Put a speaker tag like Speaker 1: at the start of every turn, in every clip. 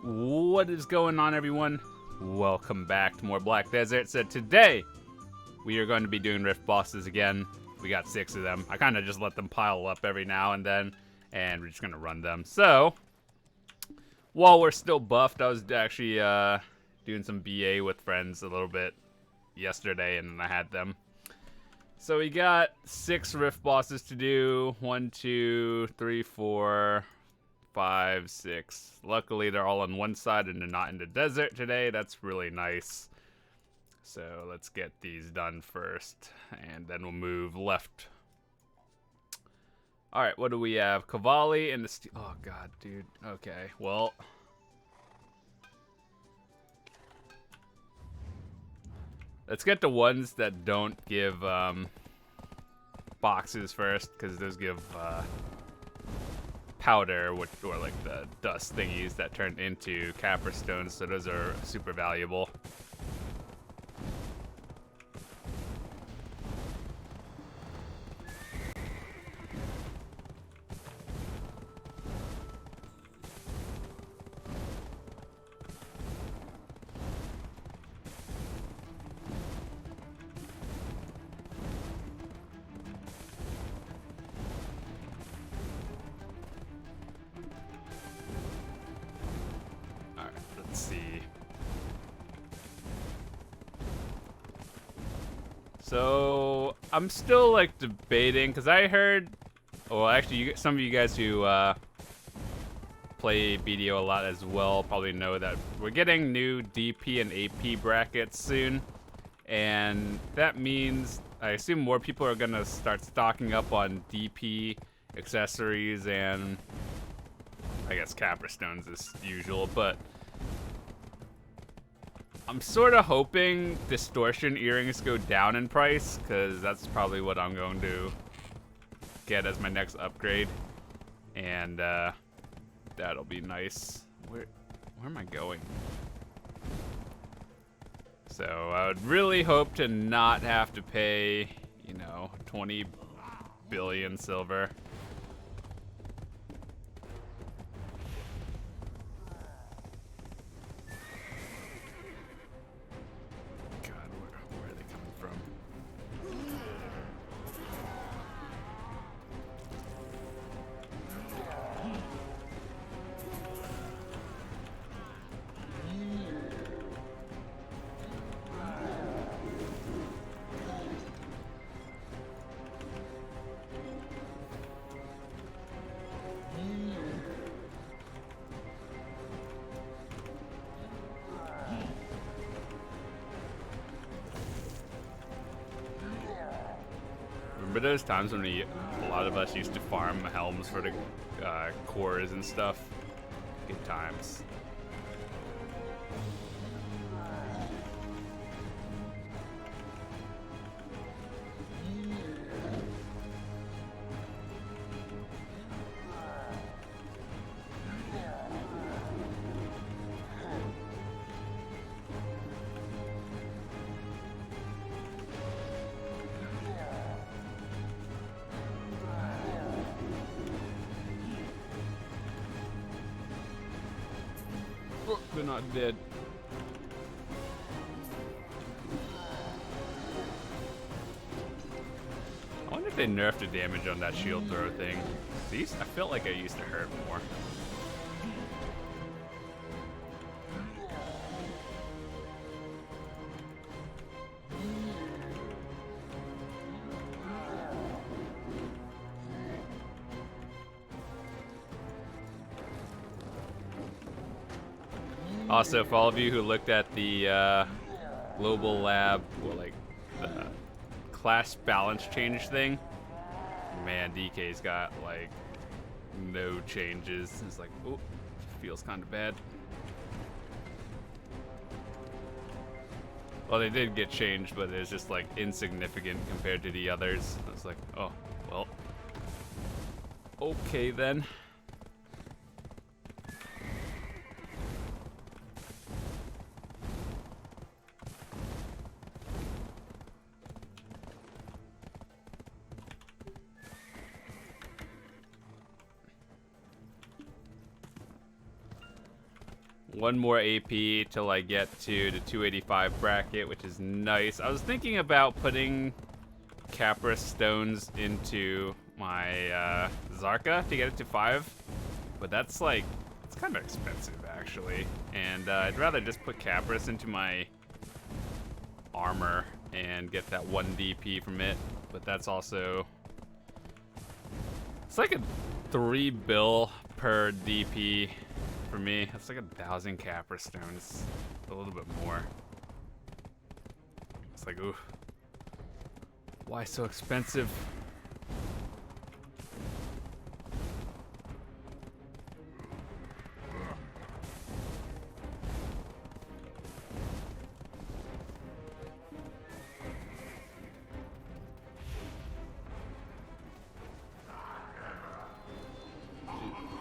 Speaker 1: What is going on, everyone? Welcome back to more Black Desert. So today, we are going to be doing rift bosses again. We got 6 of them. I kind of just let them pile up every now and then, and we're just going to run them. So, while we're still buffed, I was actually doing some BA with friends a little bit yesterday, and I had them. So we got 6 rift bosses to do. 1, 2, 3, 4... 5, 6. Luckily, they're all on one side and they're not in the desert today. That's really nice. So let's get these done first, and then we'll move left. All right, what do we have? Cavalli and the oh god, dude. Okay, well, let's get the ones that don't give boxes first, because those give powder, or like the dust thingies that turn into Caphras stones, so those are super valuable. Let's see. So I'm still like debating, because I heard, well, actually, some of you guys who play BDO a lot as well probably know that we're getting new DP and AP brackets soon, and that means I assume more people are gonna start stocking up on DP accessories and I guess Caphras stones as usual, but I'm sort of hoping distortion earrings go down in price, because that's probably what I'm going to get as my next upgrade, and that'll be nice. Where am I going? So I would really hope to not have to pay, 20 billion silver. Remember those times when a lot of us used to farm helms for the cores and stuff? Good times. They're not dead. I wonder if they nerfed the damage on that shield throw thing. I felt like I used to hurt more. Also, for all of you who looked at the global lab, or like the class balance change thing, man, DK's got like no changes. It's like, oh, feels kind of bad. Well, they did get changed, but it's just like insignificant compared to the others. It's like, oh, well, okay then. One more AP till I get to the 285 bracket, which is nice. I was thinking about putting Caphras stones into my Zarka to get it to 5, but that's like, it's kind of expensive actually. And I'd rather just put Caphras into my armor and get that 1 DP from it. But that's also, it's like a 3 bill per DP for me. That's like 1,000 Caphras stones, a little bit more. It's like, ooh, why so expensive?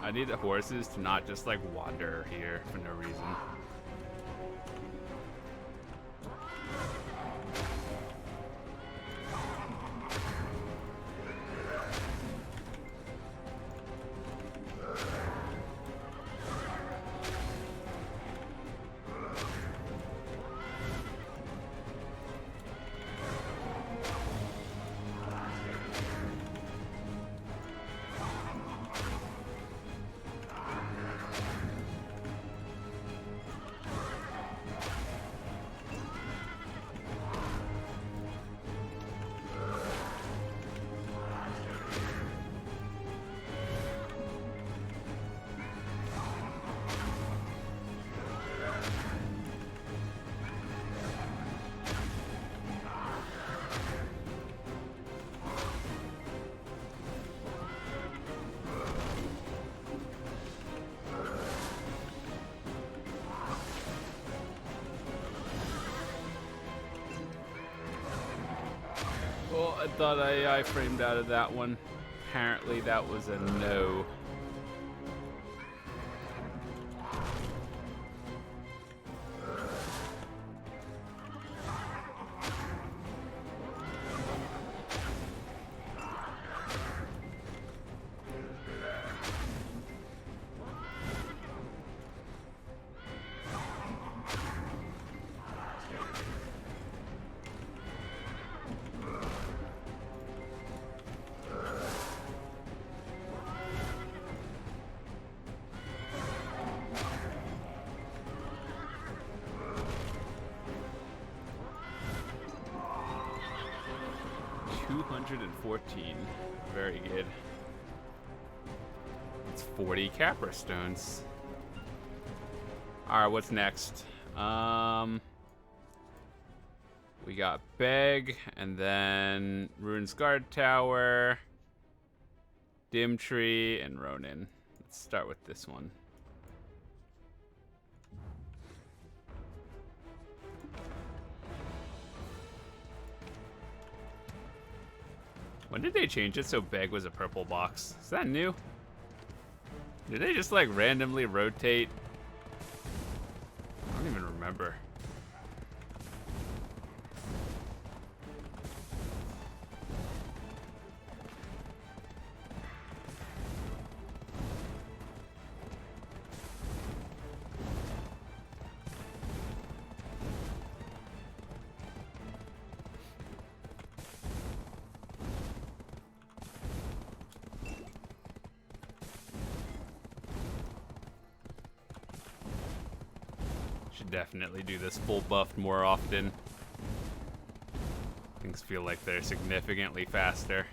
Speaker 1: I need the horses to not just like wander here for no reason. Well, I thought I framed out of that one. Apparently that was a no. $214. Very good. It's 40 Caphras stones. Alright, what's next? We got Beg, and then Ruin's Guard Tower, Dim Tree, and Ronin. Let's start with this one. When did they change it so Beg was a purple box? Is that new? Did they just like randomly rotate? I don't even remember. Definitely do this full buffed more often. Things feel like they're significantly faster.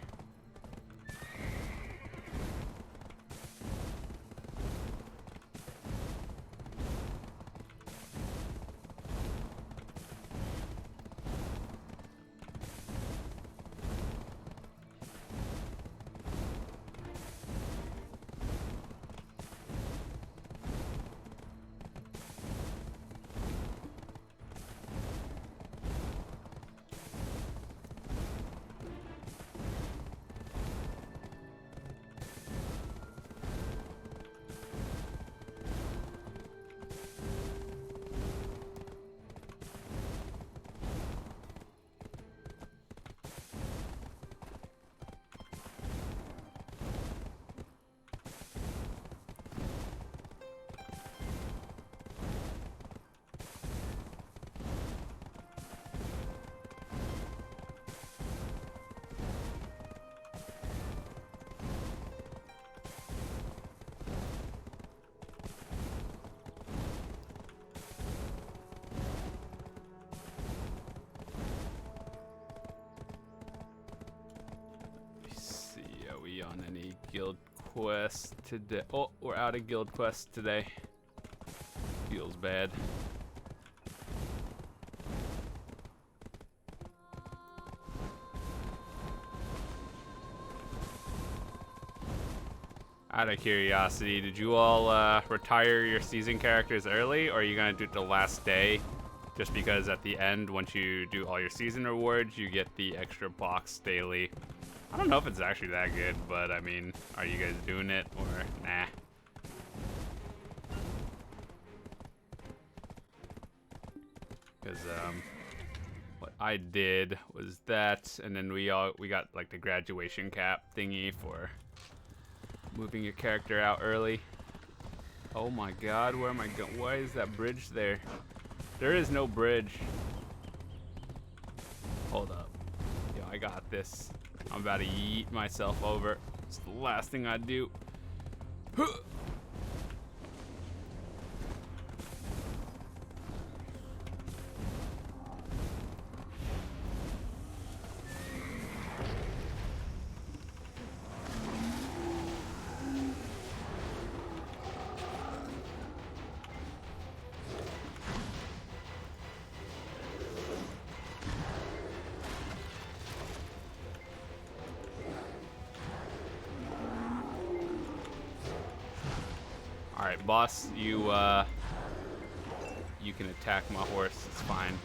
Speaker 1: quest today. Oh, we're out of guild quests today. Feels bad. Out of curiosity, did you all retire your season characters early, or are you gonna do it the last day? Just because at the end, once you do all your season rewards, you get the extra box daily. I don't know if it's actually that good, but I mean, are you guys doing it or nah? Because what I did was that, and then we got like the graduation cap thingy for moving your character out early. Oh my God, where am I going? Why is that bridge there? There is no bridge. Hold up. Yo, I got this. I'm about to yeet myself over. It's the last thing I do. Alright, boss, you can attack my horse, it's fine.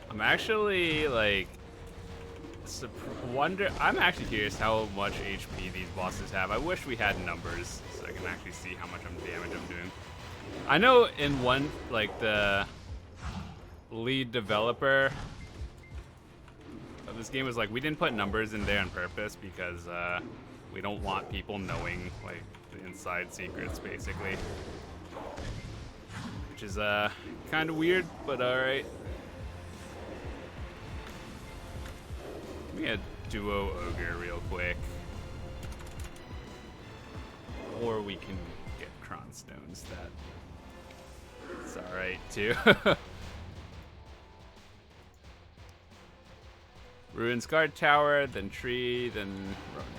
Speaker 1: I'm actually like I'm actually curious how much HP these bosses have. I wish we had numbers so I can actually see how much damage I'm doing. I know in one, like the lead developer of this game was like, we didn't put numbers in there on purpose because we don't want people knowing like the inside secrets basically. Which is kind of weird, but alright. Give me a duo ogre real quick. Or we can get cron stones. That's alright too. Ruin Scarred Tower, then tree, then Ronin.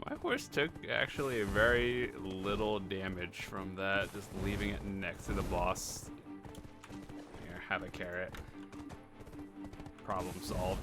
Speaker 1: My horse took actually very little damage from that, just leaving it next to the boss. Here, have a carrot. Problem solved.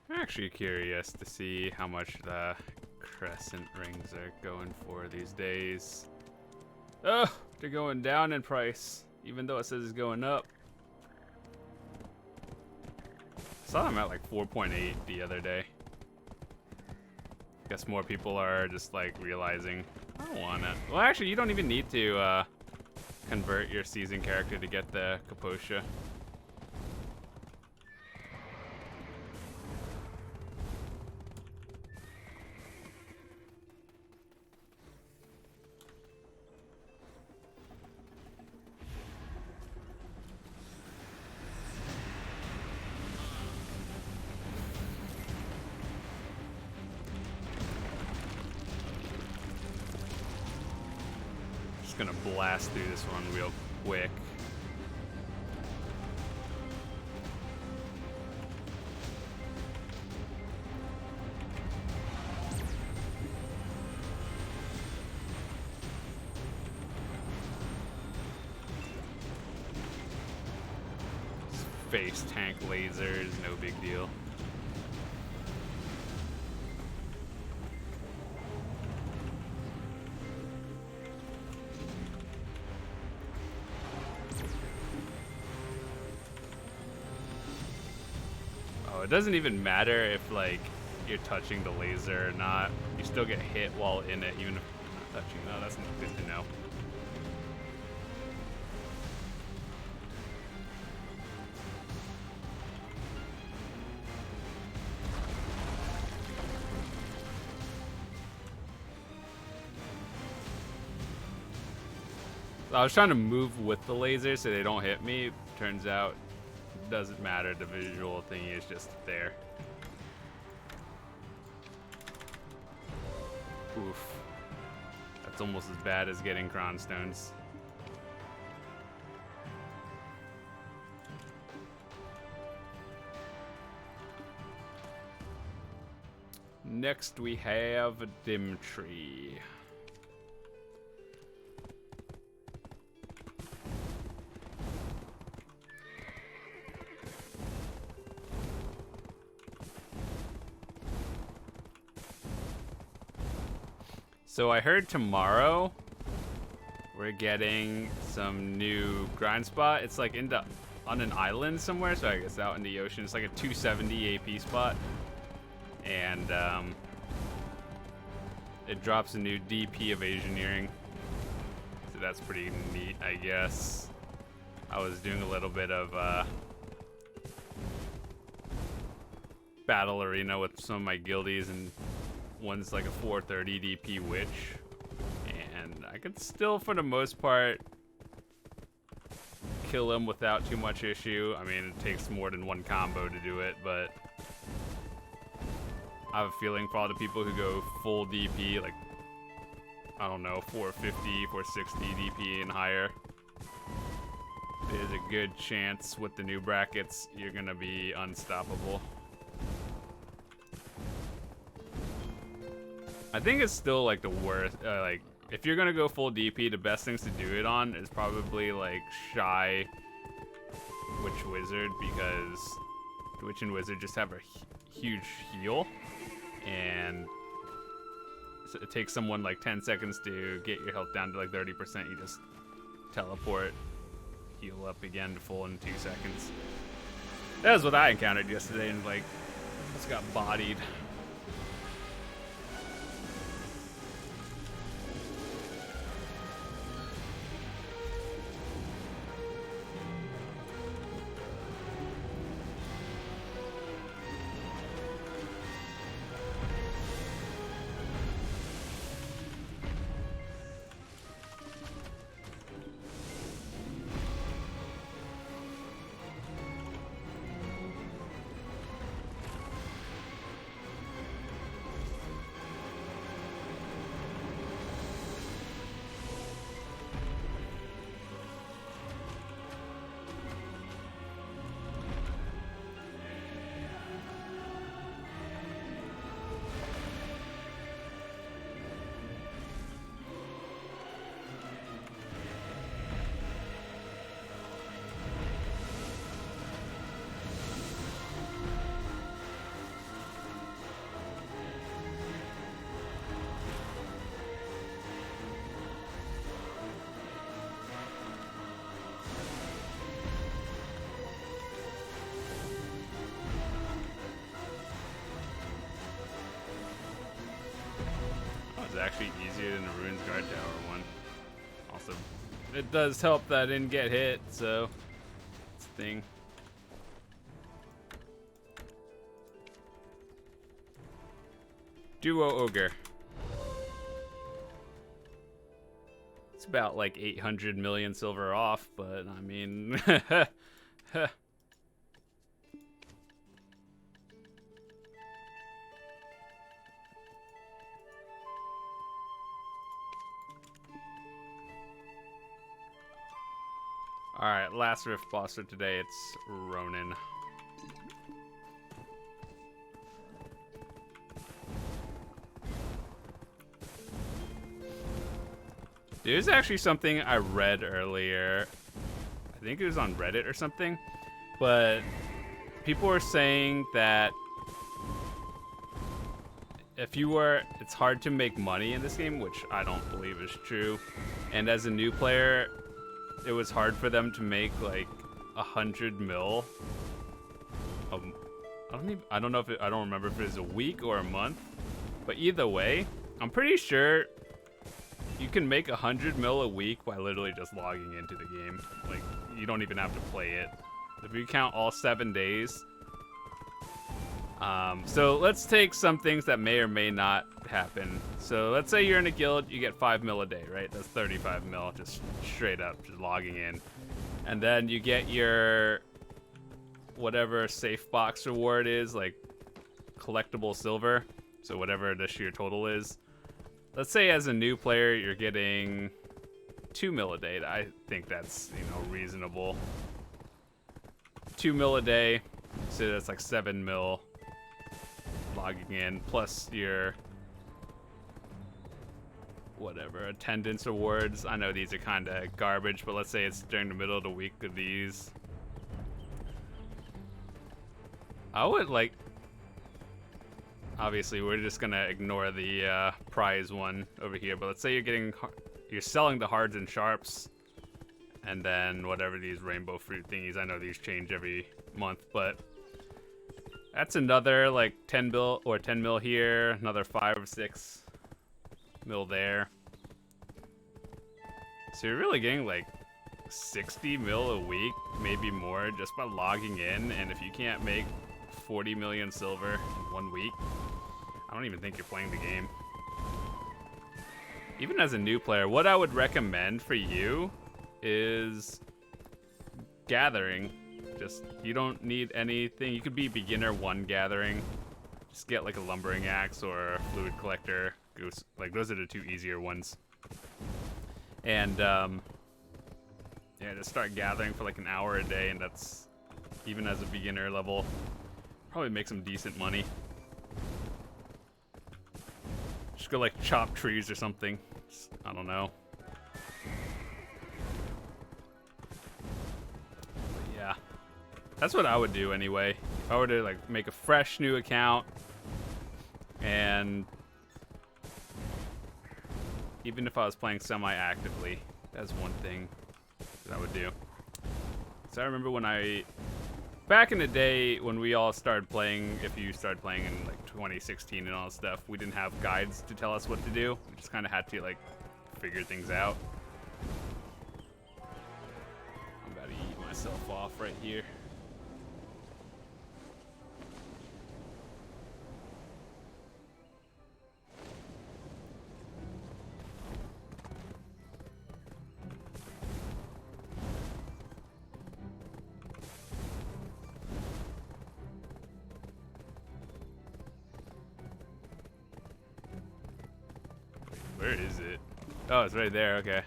Speaker 1: I'm actually curious to see how much the crescent rings are going for these days. Oh, they're going down in price. even though it says it's going up. I saw I'm at like 4.8 the other day. Guess more people are just like realizing, I don't want it. Well, actually, you don't even need to convert your seasoned character to get the Caphras. Gonna blast through this one real quick. Face tank lasers, no big deal. It doesn't even matter if like you're touching the laser or not. You still get hit while in it, even if you're not touching. No, that's not good to know. So I was trying to move with the laser so they don't hit me. Turns out doesn't matter, the visual thing is just there. Oof. That's almost as bad as getting cronstones. Next we have a dim tree. So I heard tomorrow we're getting some new grind spot. It's like on an island somewhere, so I guess out in the ocean. It's like a 270 AP spot. And it drops a new DP of Asianeering. So that's pretty neat, I guess. I was doing a little bit of battle arena with some of my guildies, and one's like a 430 DP witch, and I could still, for the most part, kill him without too much issue. I mean, it takes more than one combo to do it, but I have a feeling for all the people who go full DP, like, I don't know, 450, 460 DP and higher, there's a good chance with the new brackets you're gonna be unstoppable. I think it's still like the worst, like if you're gonna go full DP, the best things to do it on is probably like Shy Witch Wizard, because Witch and Wizard just have a huge heal, and so it takes someone like 10 seconds to get your health down to like 30%. You just teleport, heal up again to full in 2 seconds. That was what I encountered yesterday, and like just got bodied. guard tower one. Also, it does help that I didn't get hit, so it's a thing. Duo Ogre. It's about like 800 million silver off, but I mean... Alright, last rift boss for today, it's Ronin. There's actually something I read earlier. I think it was on Reddit or something. But people were saying that it's hard to make money in this game, which I don't believe is true. And as a new player, it was hard for them to make like 100 mil. I don't remember if it was a week or a month. But either way, I'm pretty sure you can make 100 mil a week by literally just logging into the game. Like, you don't even have to play it. If you count all 7 days. So let's take some things that may or may not happen. So let's say you're in a guild, you get 5 mil a day, right? That's 35 mil, just straight up, just logging in. And then you get your whatever safe box reward is, like collectible silver. So whatever the sheer total is. Let's say as a new player, you're getting 2 mil a day. I think that's, reasonable. 2 mil a day, so that's like 7 mil logging in, plus your whatever attendance awards. I know these are kind of garbage, but let's say it's during the middle of the week of these. I would like... Obviously, we're just gonna ignore the prize one over here. But let's say you're selling the hards and sharps, and then whatever these rainbow fruit thingies. I know these change every month, but that's another like 10 mil here, another 5 or 6 mil there. So you're really getting like 60 mil a week, maybe more, just by logging in. And if you can't make 40 million silver in 1 week, I don't even think you're playing the game. Even as a new player, what I would recommend for you is gathering. You don't need anything. You could be beginner 1 gathering. Just get like a lumbering axe or a fluid collector. Like those are the 2 easier ones. And yeah, just start gathering for like an hour a day, and that's even as a beginner level. Probably make some decent money. Just go like chop trees or something. I don't know. But yeah, that's what I would do anyway. If I were to like make a fresh new account, and even if I was playing semi-actively, that's one thing that I would do. So I remember back in the day when we all started playing, if you started playing in like 2016 and all that stuff, we didn't have guides to tell us what to do. We just kind of had to like figure things out. I'm about to eat myself off right here. Where is it? Oh, it's right there, okay.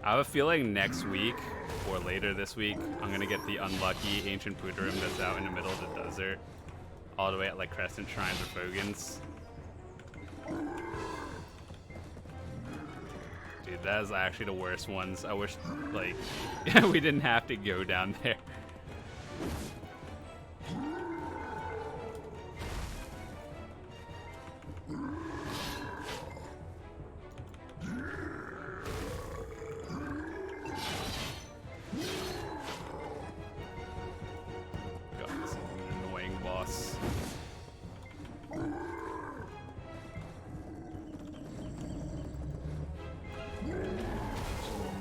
Speaker 1: I have a feeling next week or later this week, I'm gonna get the unlucky ancient Puderim that's out in the middle of the desert, all the way at like Crescent Shrines or Fogans. Dude, that is actually the worst ones. I wish like we didn't have to go down there.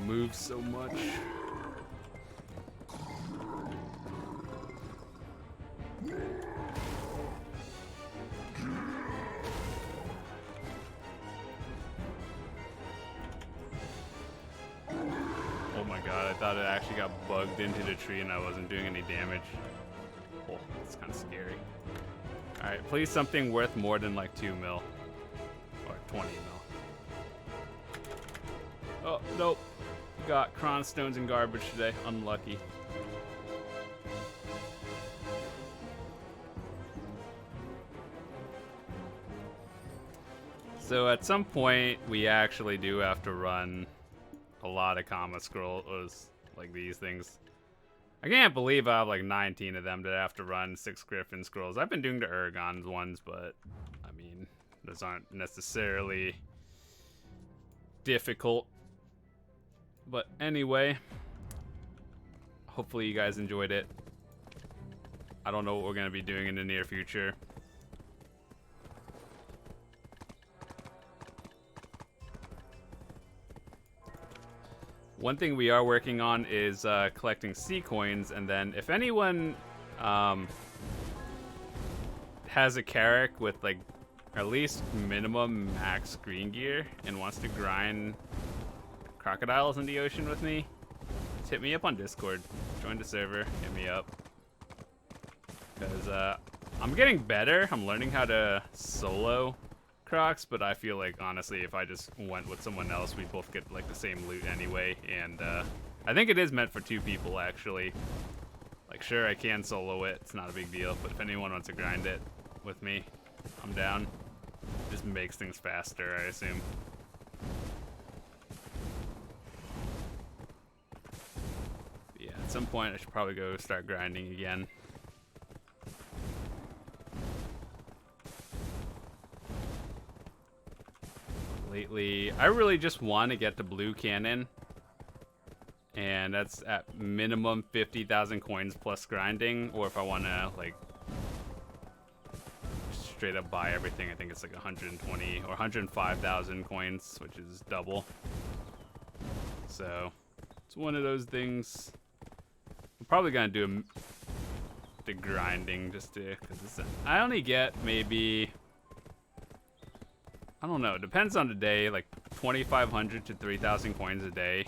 Speaker 1: move so much. Oh my god, I thought it actually got bugged into the tree and I wasn't doing any damage. Oh, that's kind of scary. Alright, please something worth more than like 2 mil. Or 20 mil. Oh, nope. Got cron stones and garbage today. Unlucky. So at some point, we actually do have to run a lot of comma scrolls, like these things. I can't believe I have like 19 of them that I have to run 6 Griffin scrolls. I've been doing the Ergon ones, but I mean, those aren't necessarily difficult. But anyway, hopefully you guys enjoyed it. I don't know what we're going to be doing in the near future. One thing we are working on is collecting C coins, and then if anyone has a character with like at least minimum max green gear and wants to grind crocodiles in the ocean with me, just hit me up on Discord. Join the server, hit me up. Because I'm getting better. I'm learning how to solo crocs, but I feel like honestly if I just went with someone else, we'd both get like the same loot anyway, and I think it is meant for 2 people actually. Like sure, I can solo it, it's not a big deal, but if anyone wants to grind it with me, I'm down. It just makes things faster, I assume. But yeah, at some point I should probably go start grinding again. Lately, I really just want to get the blue cannon, and that's at minimum 50,000 coins plus grinding, or if I want to like straight up buy everything, I think it's like 120 or 105,000 coins, which is double. So it's one of those things. I'm probably gonna do the grinding just to, because I only get maybe, I don't know, it depends on the day, like 2,500 to 3,000 coins a day.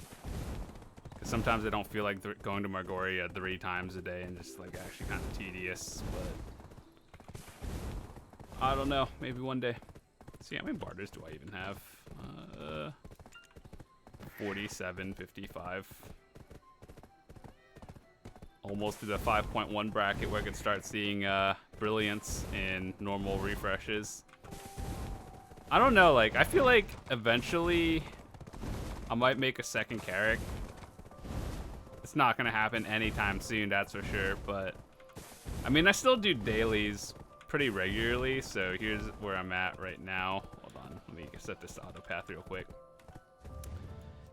Speaker 1: Because sometimes I don't feel like going to Margoria 3 times a day, and just like actually kind of tedious, but I don't know, maybe one day. See, how many barters do I even have? 47, 55. Almost to the 5.1 bracket where I could start seeing brilliance in normal refreshes. I don't know, like, I feel like eventually I might make a second character. It's not gonna happen anytime soon, that's for sure, but I mean, I still do dailies pretty regularly, so here's where I'm at right now. Hold on, let me set this auto path real quick.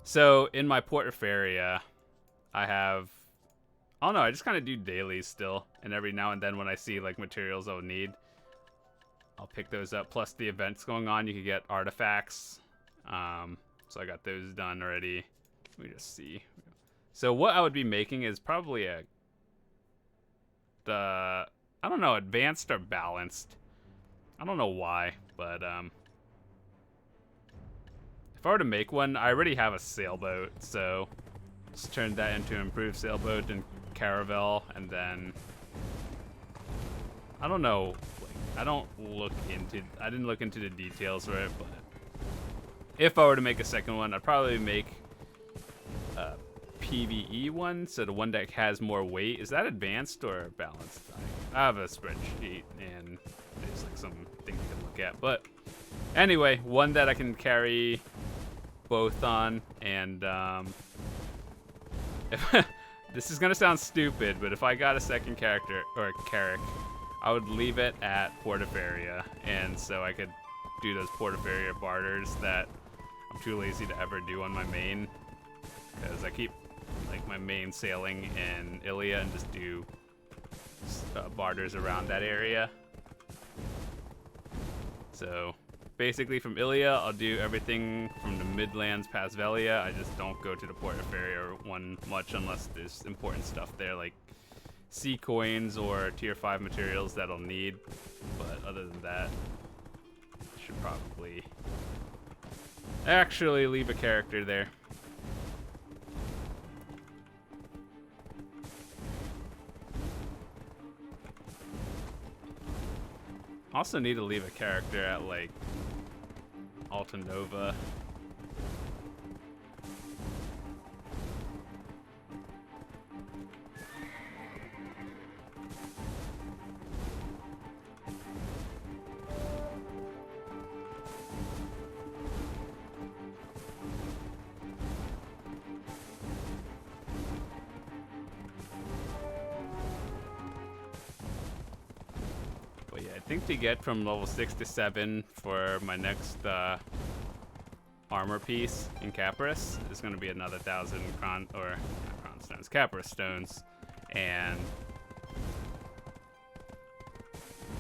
Speaker 1: So in my portfolio, I have, I don't know, I just kind of do dailies still, and every now and then when I see like materials I'll need, I'll pick those up. Plus the events going on, you can get artifacts. So I got those done already. Let me just see. So what I would be making is probably I don't know, advanced or balanced. I don't know why, but if I were to make one, I already have a sailboat, so just turn that into improved sailboat and caravel, and then I don't know. I didn't look into the details for it, but if I were to make a second one, I'd probably make a PvE one, so the one that has more weight. Is that advanced or balanced? I have a spreadsheet, and there's like some things you can look at. But anyway, one that I can carry both on, and this is gonna sound stupid, but if I got a second character, or a character, I would leave it at Portaferia, and so I could do those Portaferia barters that I'm too lazy to ever do on my main, because I keep like my main sailing in Ilia and just do barters around that area. So basically from Ilia. I'll do everything from the Midlands past Velia. I just don't go to the Port of Farrier one much unless there's important stuff there, like sea coins or tier 5 materials that I'll need. But other than that, I should probably actually leave a character there. Also need to leave a character at like Alta Nova. I think to get from level 6 to 7 for my next armor piece in Caphras is going to be another 1,000 Caphras stones, and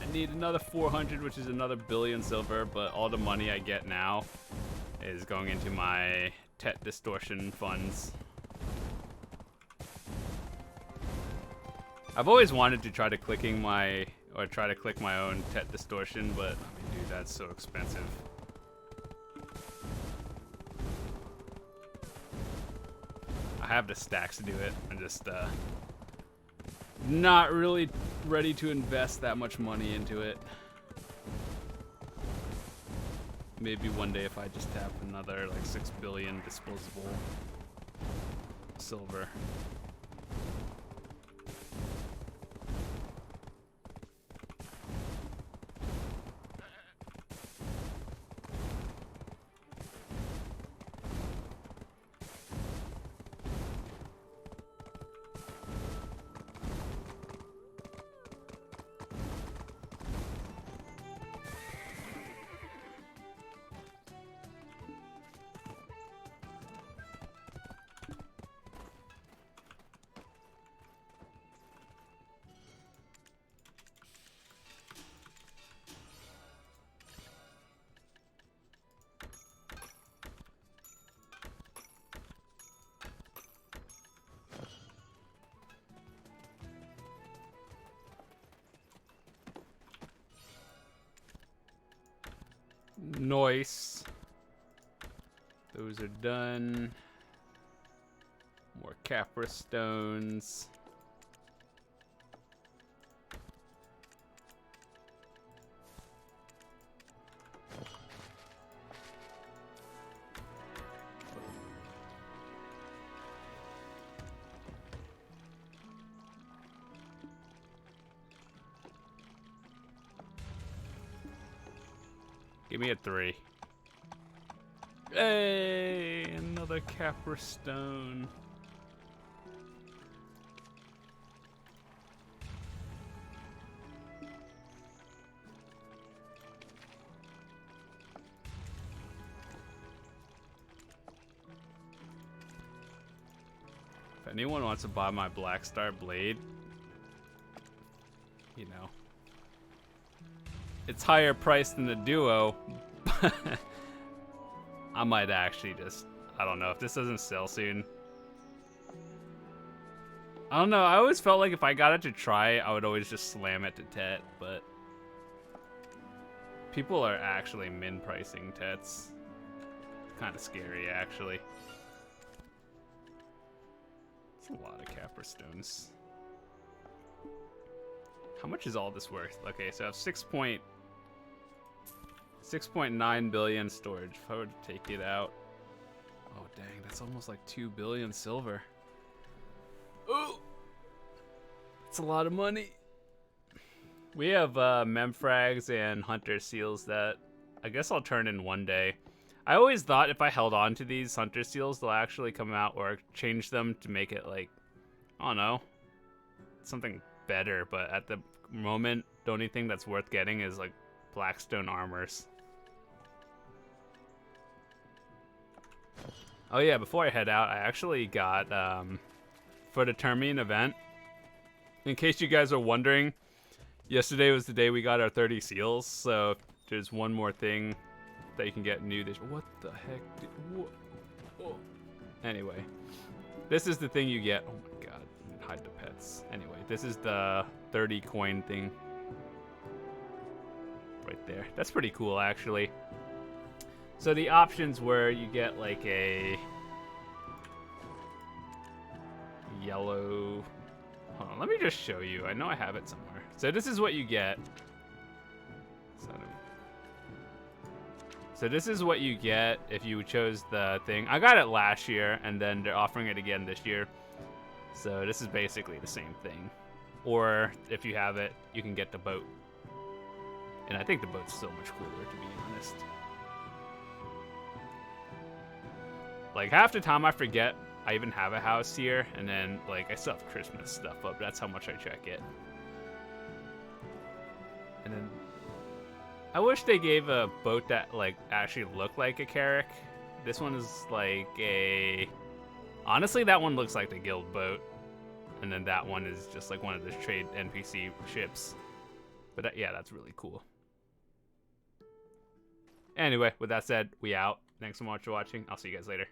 Speaker 1: I need another 400, which is another billion silver. But all the money I get now is going into my Tet distortion funds. I've always wanted to try to click my own Tet distortion, but I mean, dude, that's so expensive. I have the stacks to do it. I'm just not really ready to invest that much money into it. Maybe one day if I just have another like 6 billion disposable silver. Nice. Those are done. More Caphras stones. Give me a 3. Hey, another Caphras stone. If anyone wants to buy my Black Star blade, you know, it's higher priced than the Duo, but I might actually just, I don't know, if this doesn't sell soon. I don't know, I always felt like if I got it to try, I would always just slam it to Tet, but people are actually min pricing Tets. Kind of scary, actually. It's a lot of Caphras stones. How much is all this worth? Okay, so I have 6.9 billion storage. If I were to take it out, oh dang, that's almost like 2 billion silver. Oh, that's a lot of money. We have memfrags and hunter seals that I guess I'll turn in one day. I always thought if I held on to these hunter seals, they'll actually come out or change them to make it like, I don't know, something better. But at the moment, the only thing that's worth getting is like Blackstone armors. Oh yeah, before I head out, I actually got, for the Termian event, in case you guys are wondering, yesterday was the day we got our 30 seals, so there's one more thing that you can get new this. What the heck? Oh. Anyway, this is the thing you get. Oh my god, hide the pets. Anyway, this is the 30 coin thing. Right there. That's pretty cool, actually. So the options were you get like a yellow... Hold on, let me just show you. I know I have it somewhere. So this is what you get. So this is what you get if you chose the thing. I got it last year, and then they're offering it again this year. So this is basically the same thing. Or if you have it, you can get the boat. And I think the boat's so much cooler, to be honest. Like, half the time I forget I even have a house here, and then, like, I still have Christmas stuff up. That's how much I check it. And then... I wish they gave a boat that, like, actually looked like a Carrack. This one is like a... Honestly, that one looks like the guild boat. And then that one is just like one of the trade NPC ships. But yeah, that's really cool. Anyway, with that said, we out. Thanks so much for watching. I'll see you guys later.